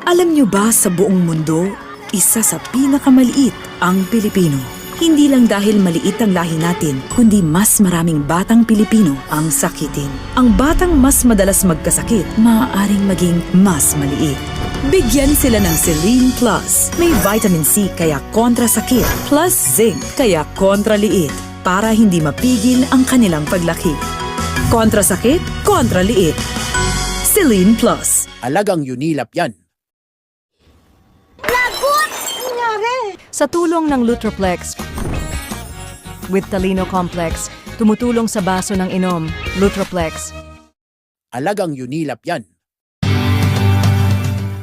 Alam niyo ba sa buong mundo, isa sa pinakamaliit ang Pilipino? Hindi lang dahil maliit ang lahi natin, kundi mas maraming batang Pilipino ang sakitin. Ang batang mas madalas magkasakit, maaaring maging mas maliit. Bigyan sila ng Celine Plus. May vitamin C kaya kontra sakit, plus zinc kaya kontra liit, para hindi mapigil ang kanilang paglaki. Kontra sakit, kontra liit. Celine Plus. Alagang Unilap yan. Sa tulong ng Lutroplex with Talino Complex, tumutulong sa baso ng inom, Lutroplex. Alagang Unilap yan.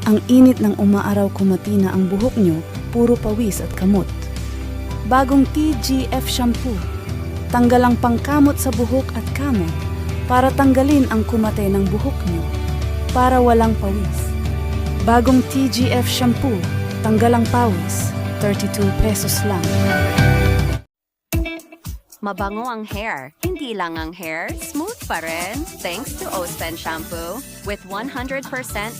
Ang init ng umaaraw kumatina ang buhok nyo, puro pawis at kamot. Bagong TGF shampoo. Tanggal ang pangkamot sa buhok at kamot para tanggalin ang kumate ng buhok nyo para walang pawis. Bagong TGF shampoo. Tanggal ang pawis. 32 pesos lang. Mabango ang hair. Hindi lang ang hair, smooth pa rin. Thanks to Ospen Shampoo with 100%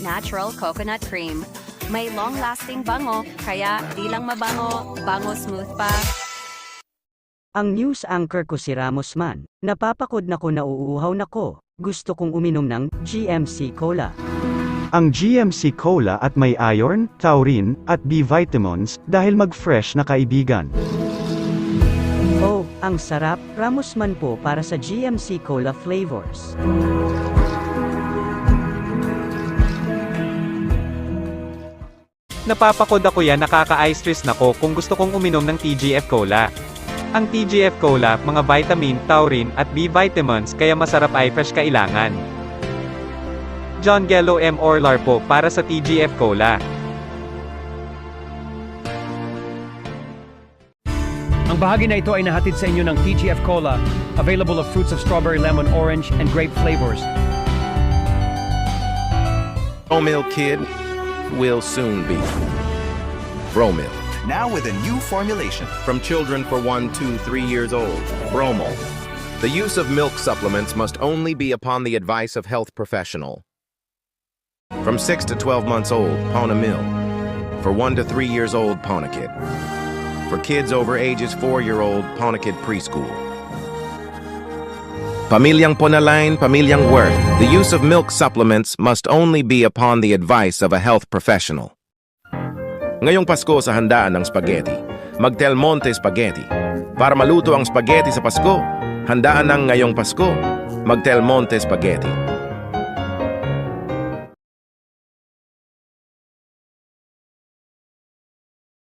natural coconut cream. May long-lasting bango, kaya di lang mabango, bango smooth pa. Ang news anchor ko si Ramos Man. Napapakod na ko na uuuhaw na ko. Gusto kong uminom ng GMC Cola. Ang GMC Cola at may iron, taurine, at B vitamins dahil mag-fresh na kaibigan. Oh, ang sarap. Ramos Man po para sa GMC Cola flavors. Napapakod ako yan, nakaka-eye stress na ko kung gusto kong uminom ng TGF Cola. Ang TGF Cola, mga vitamin, taurine, at B vitamins kaya masarap ay fresh kailangan. John Gello M. Orlar po para sa TGF Cola. Ang bahagi na ito ay nahatid sa inyo ng TGF Cola, available of fruits of strawberry, lemon, orange, and grape flavors. Bromil Kid will soon be Bromil. Now with a new formulation. From children for 1, 2, 3 years old, Bromil. The use of milk supplements must only be upon the advice of health professional. From 6 to 12 months old, Ponamil. For 1 to 3 years old, Ponakid. For kids over ages 4-year-old, Ponakid Preschool. Pamilyang Ponaline, Pamilyang Worth. The use of milk supplements must only be upon the advice of a health professional. Ngayong Pasko sa handaan ng spaghetti, mag-Del Monte Spaghetti. Para maluto ang spaghetti sa Pasko, handaan ng ngayong Pasko, mag-Del Monte Spaghetti.